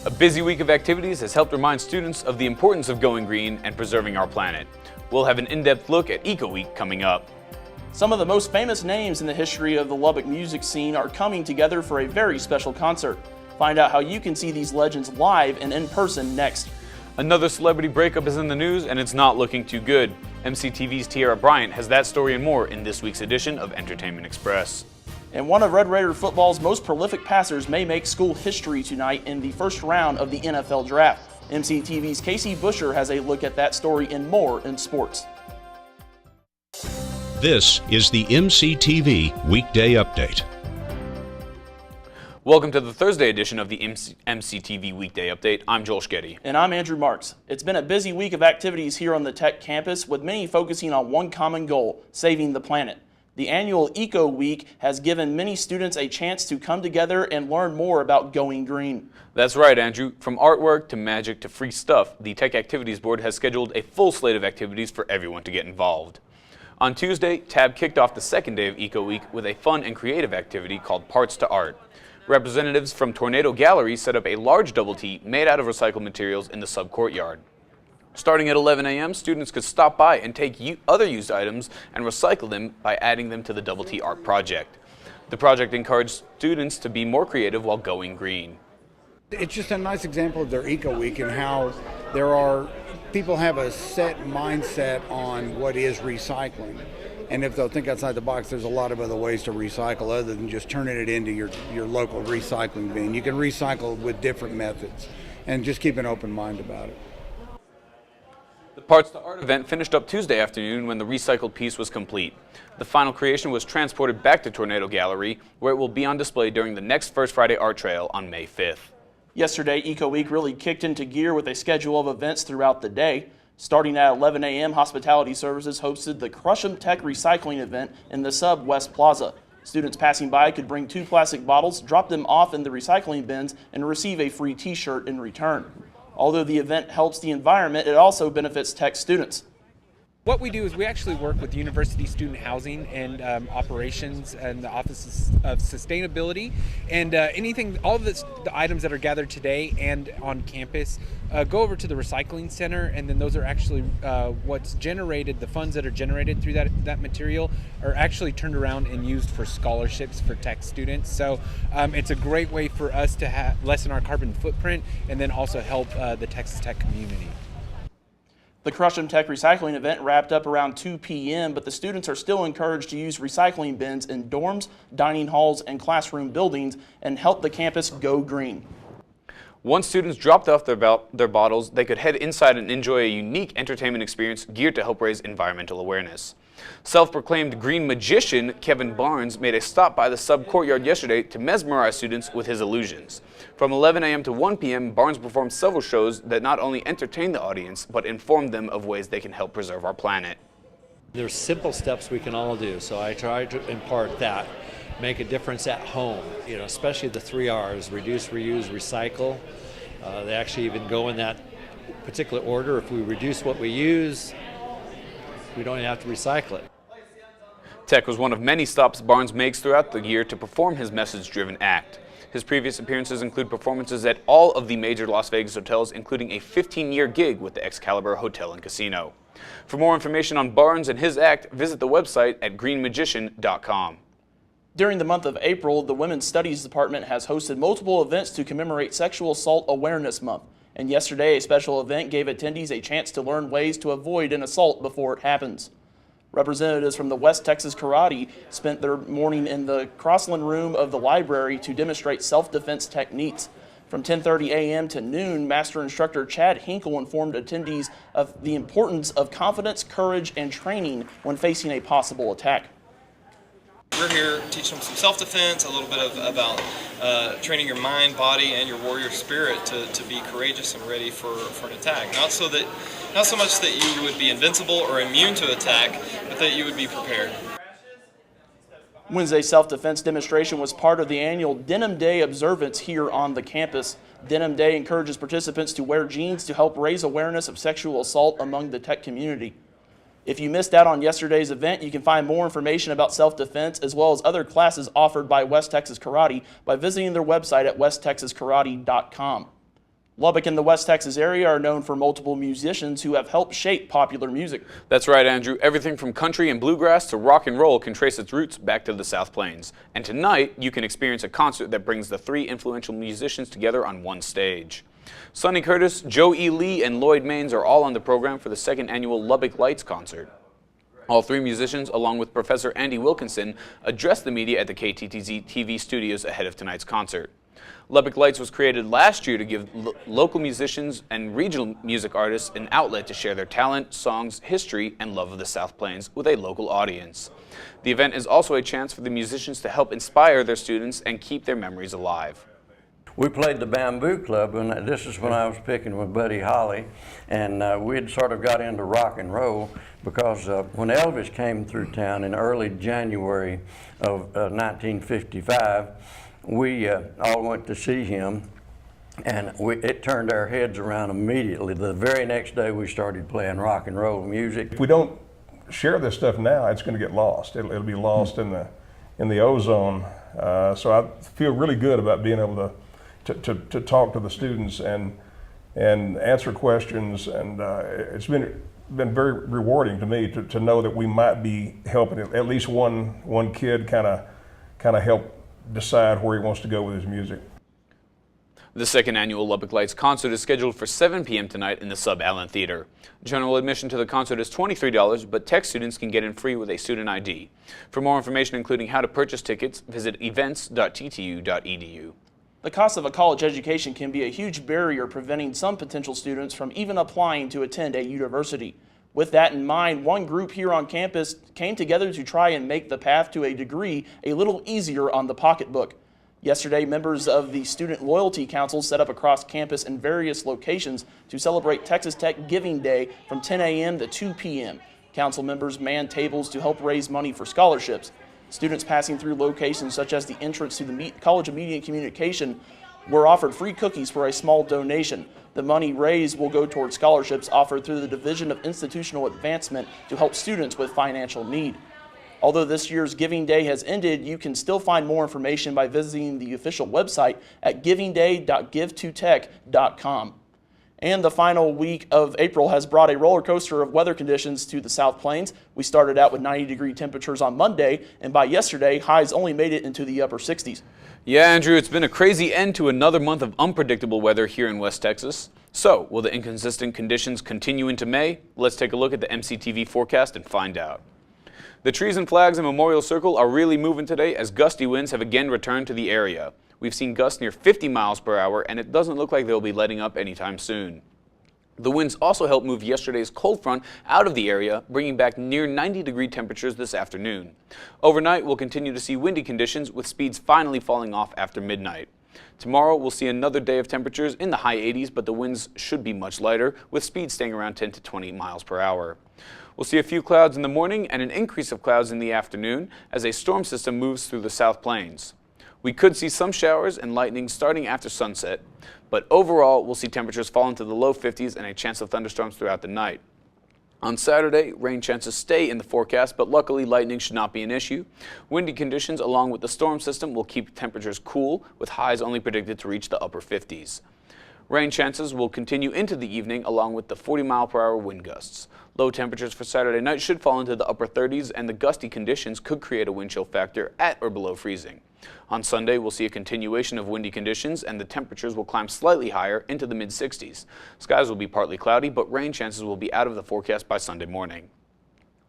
A busy week of activities has helped remind students of the importance of going green and preserving our planet. We'll have an in-depth look at Eco Week coming up. Some of the most famous names in the history of the Lubbock music scene are coming together for a very special concert. Find out how you can see these legends live and in person next. Another celebrity breakup is in the news, and it's not looking too good. MCTV's Tiara Bryant has that story and more in this week's edition of Entertainment Express. And one of Red Raider football's most prolific passers may make school history tonight in the first round of the NFL Draft. MCTV's Buscher has a look at that story and more in sports. This is the MCTV Weekday Update. Welcome to the Thursday edition of the MCTV Weekday Update. I'm Joel Shkedy. And I'm Andrew Marks. It's been a busy week of activities here on the Tech campus, with many focusing on one common goal: saving the planet. The annual Eco Week has given many students a chance to come together and learn more about going green. That's right, Andrew. From artwork to magic to free stuff, the Tech Activities Board has scheduled a full slate of activities for everyone to get involved. On Tuesday, TAB kicked off the second day of Eco Week with a fun and creative activity called Parts to Art. Representatives from Tornado Gallery set up a large double T made out of recycled materials in the sub-courtyard. Starting at 11 a.m., students could stop by and take other used items and recycle them by adding them to the Double T Art project. The project encouraged students to be more creative while going green. It's just a nice example of their Eco Week and how people have a set mindset on what is recycling. And if they'll think outside the box, there's a lot of other ways to recycle other than just turning it into your local recycling bin. You can recycle with different methods, and just keep an open mind about it. The Parts to Art event finished up Tuesday afternoon when the recycled piece was complete. The final creation was transported back to Tornado Gallery, where it will be on display during the next First Friday Art Trail on May 5th. Yesterday, Eco Week really kicked into gear with a schedule of events throughout the day. Starting at 11 a.m., Hospitality Services hosted the Crushin Tech Recycling event in the Sub West Plaza. Students passing by could bring 2 plastic bottles, drop them off in the recycling bins, and receive a free t-shirt in return. Although the event helps the environment, it also benefits Tech students. What we do is we actually work with university student housing and operations and the Office of Sustainability, and all of the items that are gathered today and on campus go over to the recycling center, and then those are actually what's generated. The funds that are generated through that material are actually turned around and used for scholarships for Tech students. So it's a great way for us to lessen our carbon footprint and then also help the Texas Tech community. The Crushin Tech Recycling event wrapped up around 2 p.m., but the students are still encouraged to use recycling bins in dorms, dining halls, and classroom buildings and help the campus go green. Once students dropped off their bottles, they could head inside and enjoy a unique entertainment experience geared to help raise environmental awareness. Self-proclaimed green magician Kevin Barnes made a stop by the sub-courtyard yesterday to mesmerize students with his illusions. From 11 a.m. to 1 p.m., Barnes performed several shows that not only entertained the audience, but informed them of ways they can help preserve our planet. There's simple steps we can all do, so I try to impart that. Make a difference at home, especially the 3 R's: reduce, reuse, recycle. They actually even go in that particular order. If we reduce what we use, we don't have to recycle it. Tech was one of many stops Barnes makes throughout the year to perform his message-driven act. His previous appearances include performances at all of the major Las Vegas hotels, including a 15-year gig with the Excalibur Hotel and Casino. For more information on Barnes and his act, visit the website at greenmagician.com. During the month of April, the Women's Studies Department has hosted multiple events to commemorate Sexual Assault Awareness Month. And yesterday, a special event gave attendees a chance to learn ways to avoid an assault before it happens. Representatives from the West Texas Karate spent their morning in the Crosland room of the library to demonstrate self-defense techniques. From 10:30 a.m. to noon, Master Instructor Chad Hinkle informed attendees of the importance of confidence, courage, and training when facing a possible attack. We're here to teach them some self-defense, a little bit about training your mind, body, and your warrior spirit to be courageous and ready for an attack. Not so much that you would be invincible or immune to attack, but that you would be prepared. Wednesday's self-defense demonstration was part of the annual Denim Day observance here on the campus. Denim Day encourages participants to wear jeans to help raise awareness of sexual assault among the Tech community. If you missed out on yesterday's event, you can find more information about self-defense as well as other classes offered by West Texas Karate by visiting their website at westtexaskarate.com. Lubbock and the West Texas area are known for multiple musicians who have helped shape popular music. That's right, Andrew. Everything from country and bluegrass to rock and roll can trace its roots back to the South Plains. And tonight, you can experience a concert that brings the three influential musicians together on one stage. Sonny Curtis, Joe E. Lee, and Lloyd Maines are all on the program for the second annual Lubbock Lights concert. All three musicians, along with Professor Andy Wilkinson, addressed the media at the KTTZ TV studios ahead of tonight's concert. Lubbock Lights was created last year to give local musicians and regional music artists an outlet to share their talent, songs, history, and love of the South Plains with a local audience. The event is also a chance for the musicians to help inspire their students and keep their memories alive. We played the Bamboo Club, and this is when I was picking with Buddy Holly, and we'd sort of got into rock and roll because when Elvis came through town in early January of 1955, we all went to see him, and it turned our heads around immediately. The very next day we started playing rock and roll music. If we don't share this stuff now, it's going to get lost. It'll be lost in the ozone. So I feel really good about being able to talk to the students and answer questions, and it's been very rewarding to me to know that we might be helping at least one kid kind of help decide where he wants to go with his music. The second annual Lubbock Lights concert is scheduled for 7 p.m. tonight in the Sub Allen Theater. General admission to the concert is $23, but tech students can get in free with a student ID. For more information, including how to purchase tickets, visit events.ttu.edu. The cost of a college education can be a huge barrier preventing some potential students from even applying to attend a university. With that in mind, one group here on campus came together to try and make the path to a degree a little easier on the pocketbook. Yesterday, members of the Student Loyalty Council set up across campus in various locations to celebrate Texas Tech Giving Day from 10 a.m. to 2 p.m. Council members manned tables to help raise money for scholarships. Students passing through locations such as the entrance to the College of Media and Communication were offered free cookies for a small donation. The money raised will go toward scholarships offered through the Division of Institutional Advancement to help students with financial need. Although this year's Giving Day has ended, you can still find more information by visiting the official website at givingday.givetotech.com. And the final week of April has brought a roller coaster of weather conditions to the South Plains. We started out with 90-degree temperatures on Monday, and by yesterday, highs only made it into the upper 60s. Yeah, Andrew, it's been a crazy end to another month of unpredictable weather here in West Texas. So, will the inconsistent conditions continue into May? Let's take a look at the MCTV forecast and find out. The trees and flags in Memorial Circle are really moving today as gusty winds have again returned to the area. We've seen gusts near 50 miles per hour, and it doesn't look like they'll be letting up anytime soon. The winds also helped move yesterday's cold front out of the area, bringing back near 90-degree temperatures this afternoon. Overnight, we'll continue to see windy conditions with speeds finally falling off after midnight. Tomorrow, we'll see another day of temperatures in the high 80s, but the winds should be much lighter, with speeds staying around 10 to 20 miles per hour. We'll see a few clouds in the morning and an increase of clouds in the afternoon as a storm system moves through the South Plains. We could see some showers and lightning starting after sunset, but overall, we'll see temperatures fall into the low 50s and a chance of thunderstorms throughout the night. On Saturday, rain chances stay in the forecast, but luckily lightning should not be an issue. Windy conditions along with the storm system will keep temperatures cool, with highs only predicted to reach the upper 50s. Rain chances will continue into the evening along with the 40-mile-per-hour wind gusts. Low temperatures for Saturday night should fall into the upper 30s, and the gusty conditions could create a wind chill factor at or below freezing. On Sunday, we'll see a continuation of windy conditions, and the temperatures will climb slightly higher into the mid-60s. Skies will be partly cloudy, but rain chances will be out of the forecast by Sunday morning.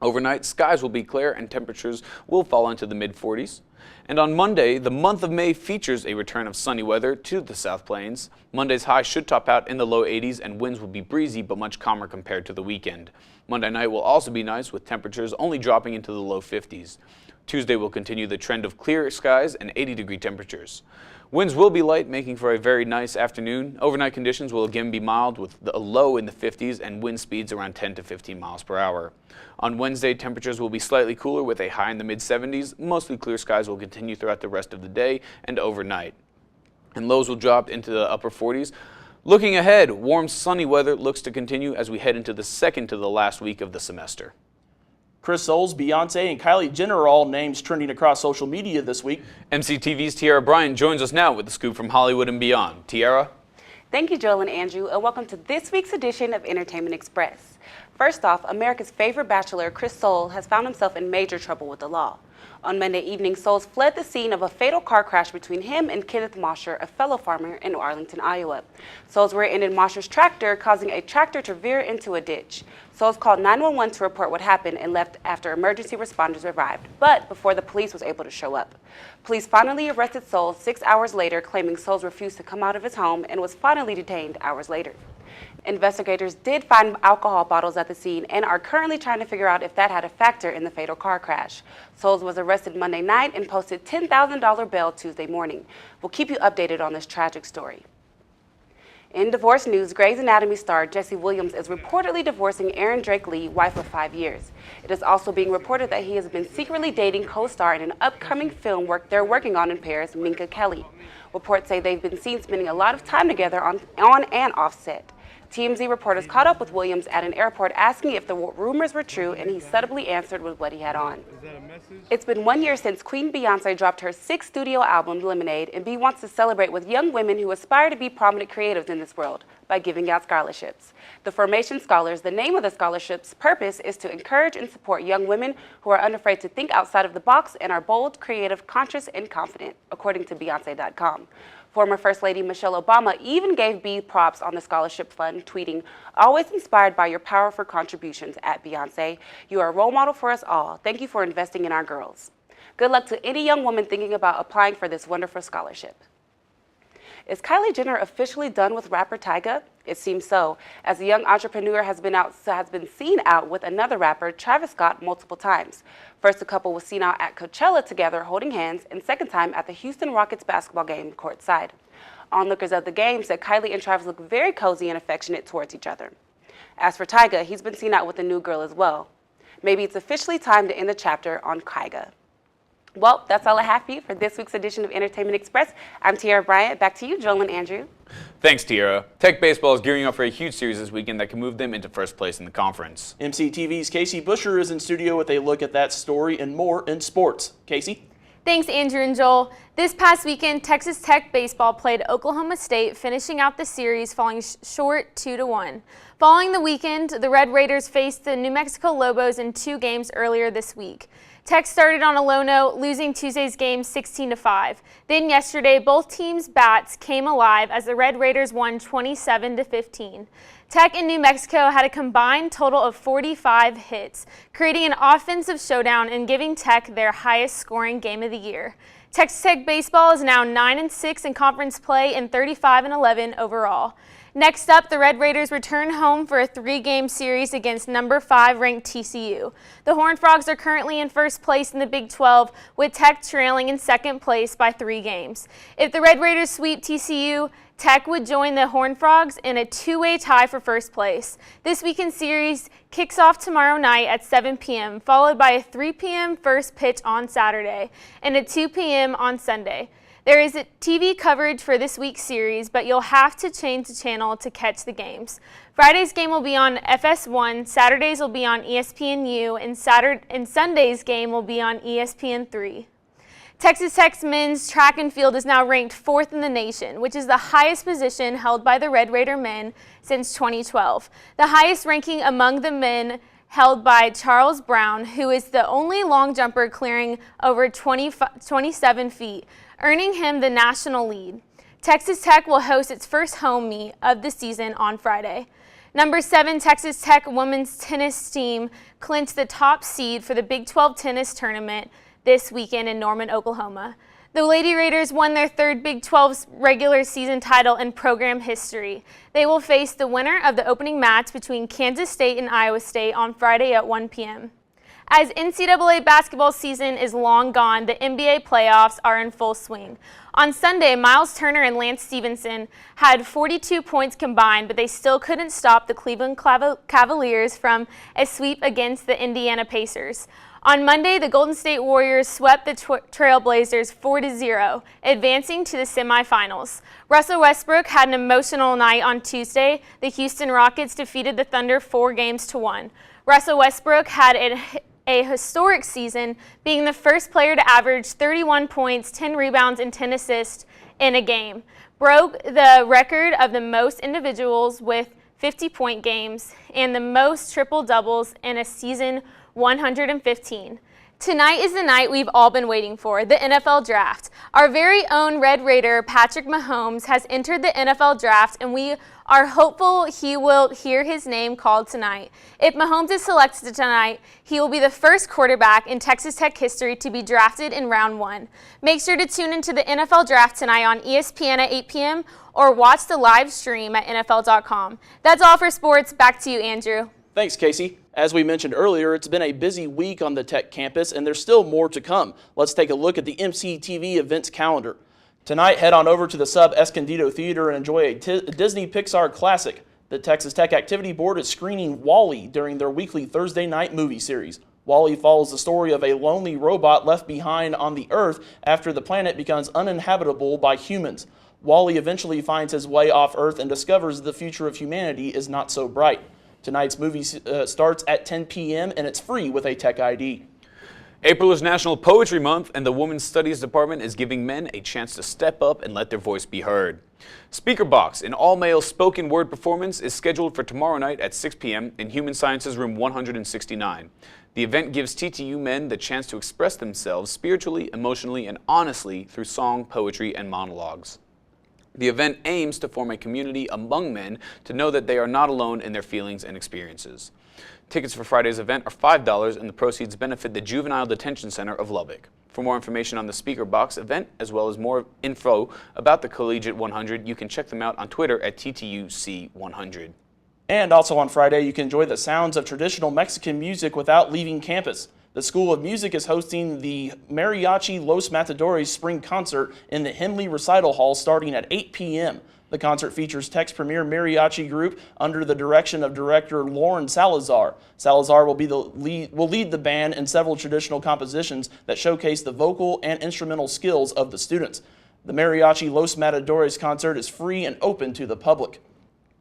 Overnight, skies will be clear and temperatures will fall into the mid-40s. And on Monday, the month of May features a return of sunny weather to the South Plains. Monday's high should top out in the low 80s and winds will be breezy but much calmer compared to the weekend. Monday night will also be nice with temperatures only dropping into the low 50s. Tuesday will continue the trend of clear skies and 80-degree temperatures. Winds will be light, making for a very nice afternoon. Overnight conditions will again be mild with a low in the 50s and wind speeds around 10 to 15 miles per hour. On Wednesday, temperatures will be slightly cooler with a high in the mid-70s. Mostly clear skies will continue throughout the rest of the day and overnight. And lows will drop into the upper 40s. Looking ahead, warm, sunny weather looks to continue as we head into the second to the last week of the semester. Chris Soules, Beyonce, and Kylie Jenner are all names trending across social media this week. MCTV's Tiara Bryant joins us now with the scoop from Hollywood and beyond. Tiara? Thank you, Joel and Andrew, and welcome to this week's edition of Entertainment Express. First off, America's favorite bachelor, Chris Soule, has found himself in major trouble with the law. On Monday evening, Soule fled the scene of a fatal car crash between him and Kenneth Buscher, a fellow farmer in Arlington, Iowa. Soule's rear-ended Buscher's tractor, causing a tractor to veer into a ditch. Soule called 911 to report what happened and left after emergency responders arrived, but before the police was able to show up. Police finally arrested Soule 6 hours later, claiming Soule refused to come out of his home and was finally detained hours later. Investigators did find alcohol bottles at the scene and are currently trying to figure out if that had a factor in the fatal car crash. Soule was arrested Monday night and posted $10,000 bail Tuesday morning. We'll keep you updated on this tragic story. In divorce news, Grey's Anatomy star Jesse Williams is reportedly divorcing Erin Drake Lee, wife of 5 years. It is also being reported that he has been secretly dating co-star in an upcoming film they're working on in Paris, Minka Kelly. Reports say they've been seen spending a lot of time together on and off set. TMZ reporters caught up with Williams at an airport asking if the rumors were true, and he subtly answered with what he had on. It's been 1 year since Queen Beyonce dropped her 6th studio album, Lemonade, and B wants to celebrate with young women who aspire to be prominent creatives in this world by giving out scholarships. The Formation Scholars, the name of the scholarship's purpose is to encourage and support young women who are unafraid to think outside of the box and are bold, creative, conscious, and confident, according to Beyonce.com. Former First Lady Michelle Obama even gave B props on the scholarship fund, tweeting, "Always inspired by your powerful contributions at Beyonce. You are a role model for us all. Thank you for investing in our girls." Good luck to any young woman thinking about applying for this wonderful scholarship. Is Kylie Jenner officially done with rapper Tyga? It seems so, as the young entrepreneur has been seen out with another rapper, Travis Scott, multiple times. First, the couple was seen out at Coachella together holding hands, and second time at the Houston Rockets basketball game courtside. Onlookers of the game said Kylie and Travis look very cozy and affectionate towards each other. As for Tyga, he's been seen out with a new girl as well. Maybe it's officially time to end the chapter on Kyga. Well, that's all I have for you for this week's edition of Entertainment Express. I'm Tiara Bryant. Back to you, Joel and Andrew. Thanks, Tiara. Tech Baseball is gearing up for a huge series this weekend that can move them into first place in the conference. MCTV's Casey Buscher is in studio with a look at that story and more in sports. Casey? Thanks, Andrew and Joel. This past weekend, Texas Tech Baseball played Oklahoma State, finishing out the series falling short 2-1. Following the weekend, the Red Raiders faced the New Mexico Lobos in 2 games earlier this week. Tech started on a low note, losing Tuesday's game 16-5. Then yesterday, both teams' bats came alive as the Red Raiders won 27-15. Tech and New Mexico had a combined total of 45 hits, creating an offensive showdown and giving Tech their highest scoring game of the year. Texas Tech Baseball is now 9-6 in conference play and 35-11 overall. Next up, the Red Raiders return home for a 3-game series against number 5 ranked TCU. The Horned Frogs are currently in first place in the Big 12, with Tech trailing in second place by 3 games. If the Red Raiders sweep TCU, Tech would join the Horned Frogs in a 2-way tie for first place. This weekend series kicks off tomorrow night at 7 p.m., followed by a 3 p.m. first pitch on Saturday and a 2 p.m. on Sunday. There is a TV coverage for this week's series, but you'll have to change the channel to catch the games. Friday's game will be on FS1, Saturdays will be on ESPNU, and Sunday's game will be on ESPN3. Texas Tech's men's track and field is now ranked 4th in the nation, which is the highest position held by the Red Raider men since 2012. The highest ranking among the men held by Charles Brown, who is the only long jumper clearing over 27 feet, earning him the national lead. Texas Tech will host its first home meet of the season on Friday. Number 7 Texas Tech women's tennis team clinched the top seed for the Big 12 tennis tournament this weekend in Norman, Oklahoma. The Lady Raiders won their 3rd Big 12 regular season title in program history. They will face the winner of the opening match between Kansas State and Iowa State on Friday at 1 p.m. As NCAA basketball season is long gone, the NBA playoffs are in full swing. On Sunday, Miles Turner and Lance Stevenson had 42 points combined, but they still couldn't stop the Cleveland Cavaliers from a sweep against the Indiana Pacers. On Monday, the Golden State Warriors swept the Trailblazers 4-0, advancing to the semifinals. Russell Westbrook had an emotional night on Tuesday. The Houston Rockets defeated the Thunder 4-1. Russell Westbrook had a historic season, being the first player to average 31 points, 10 rebounds, and 10 assists in a game. broke the record of the most individuals with 50-point games and the most triple-doubles in a season, 115. Tonight is the night we've all been waiting for, the NFL Draft. Our very own Red Raider, Patrick Mahomes, has entered the NFL Draft, and we are hopeful he will hear his name called tonight. If Mahomes is selected tonight, he will be the first quarterback in Texas Tech history to be drafted in round 1. Make sure to tune into the NFL Draft tonight on ESPN at 8 p.m. or watch the live stream at NFL.com. That's all for sports. Back to you, Andrew. Thanks, Casey. As we mentioned earlier, it's been a busy week on the Tech campus, and there's still more to come. Let's take a look at the MCTV events calendar. Tonight, head on over to the Sub Escondido Theater and enjoy a Disney Pixar classic. The Texas Tech Activity Board is screening WALL-E during their weekly Thursday night movie series. WALL-E follows the story of a lonely robot left behind on the Earth after the planet becomes uninhabitable by humans. WALL-E eventually finds his way off Earth and discovers the future of humanity is not so bright. Tonight's movie starts at 10 p.m. and it's free with a Tech ID. April is National Poetry Month, and the Women's Studies Department is giving men a chance to step up and let their voice be heard. Speaker Box, an all-male spoken word performance, is scheduled for tomorrow night at 6 p.m. in Human Sciences Room 169. The event gives TTU men the chance to express themselves spiritually, emotionally, and honestly through song, poetry, and monologues. The event aims to form a community among men to know that they are not alone in their feelings and experiences. Tickets for Friday's event are $5, and the proceeds benefit the Juvenile Detention Center of Lubbock. For more information on the Speaker Box event, as well as more info about the Collegiate 100, you can check them out on Twitter at TTUC100. And also on Friday, you can enjoy the sounds of traditional Mexican music without leaving campus. The School of Music is hosting the Mariachi Los Matadores Spring Concert in the Hemley Recital Hall starting at 8 p.m. The concert features Tech's premier mariachi group under the direction of director Lauren Salazar. Salazar will lead the band in several traditional compositions that showcase the vocal and instrumental skills of the students. The Mariachi Los Matadores concert is free and open to the public.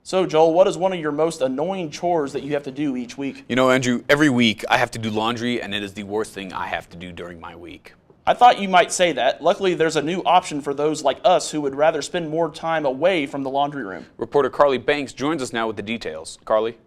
So, Joel, what is one of your most annoying chores that you have to do each week? You know, Andrew, every week I have to do laundry, and it is the worst thing I have to do during my week. I thought you might say that. Luckily, there's a new option for those like us who would rather spend more time away from the laundry room. Reporter Carly Banks joins us now with the details. Carly?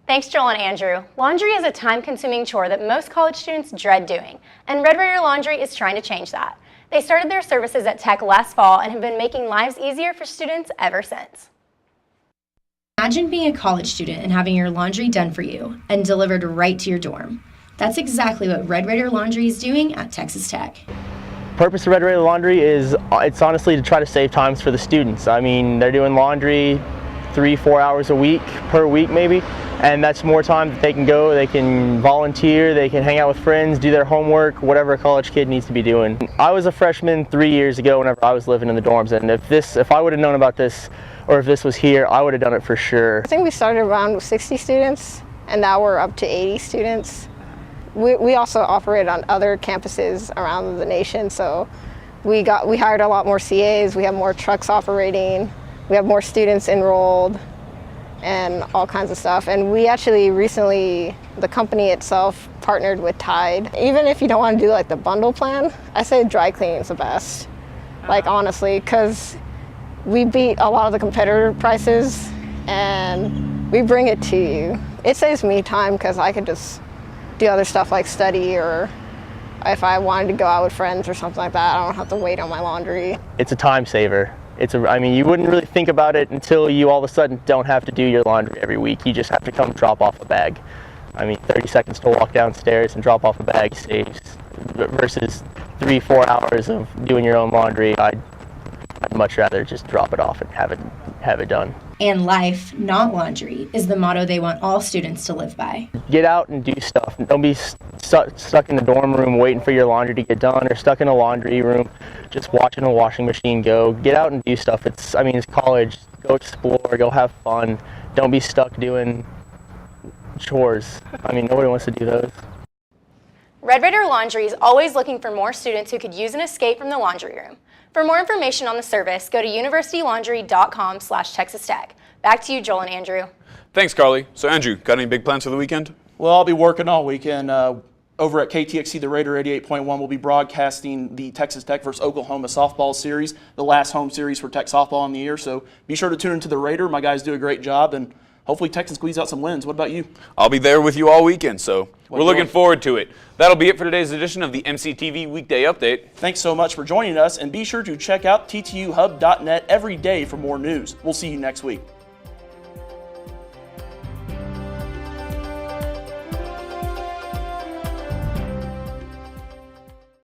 Thanks, Joel and Andrew. Laundry is a time-consuming chore that most college students dread doing, and Red Raider Laundry is trying to change that. They started their services at Tech last fall and have been making lives easier for students ever since. Imagine being a college student and having your laundry done for you and delivered right to your dorm. That's exactly what Red Raider Laundry is doing at Texas Tech. The purpose of Red Raider Laundry is, it's honestly to try to save times for the students. I mean, they're doing laundry 3-4 hours a week, per week maybe, and that's more time that they can go, they can volunteer, they can hang out with friends, do their homework, whatever a college kid needs to be doing. I was a freshman 3 years ago whenever I was living in the dorms, and if I would have known about this, or if this was here, I would have done it for sure. I think we started around 60 students, and now we're up to 80 students. We also operate on other campuses around the nation, so we hired a lot more CAs, we have more trucks operating, we have more students enrolled, and all kinds of stuff. And we actually recently, the company itself partnered with Tide. Even if you don't want to do like the bundle plan, I say dry cleaning is the best, like honestly, because we beat a lot of the competitor prices and we bring it to you. It saves me time because I could just do other stuff like study, or if I wanted to go out with friends or something like that, I don't have to wait on my laundry. It's a time saver. I mean, you wouldn't really think about it until you all of a sudden don't have to do your laundry every week. You just have to come drop off a bag. I mean, 30 seconds to walk downstairs and drop off a bag saves versus 3-4 hours of doing your own laundry. I'd much rather just drop it off and have it done. And life, not laundry, is the motto they want all students to live by. Get out and do stuff. Don't be stuck in the dorm room waiting for your laundry to get done, or stuck in a laundry room just watching a washing machine go. Get out and do stuff. It's college. Go explore, go have fun. Don't be stuck doing chores. I mean, nobody wants to do those. Red Raider Laundry is always looking for more students who could use an escape from the laundry room. For more information on the service, go to universitylaundry.com/Texas Tech. Back to you, Joel and Andrew. Thanks, Carly. So, Andrew, got any big plans for the weekend? Well, I'll be working all weekend. Over at KTXC, the Raider 88.1 will be broadcasting the Texas Tech versus Oklahoma softball series, the last home series for Tech softball in the year. So be sure to tune into the Raider. My guys do a great job, and hopefully Tech can squeeze out some wins. What about you? I'll be there with you all weekend, so we're looking forward to it. That'll be it for today's edition of the MCTV Weekday Update. Thanks so much for joining us, and be sure to check out ttuhub.net every day for more news. We'll see you next week.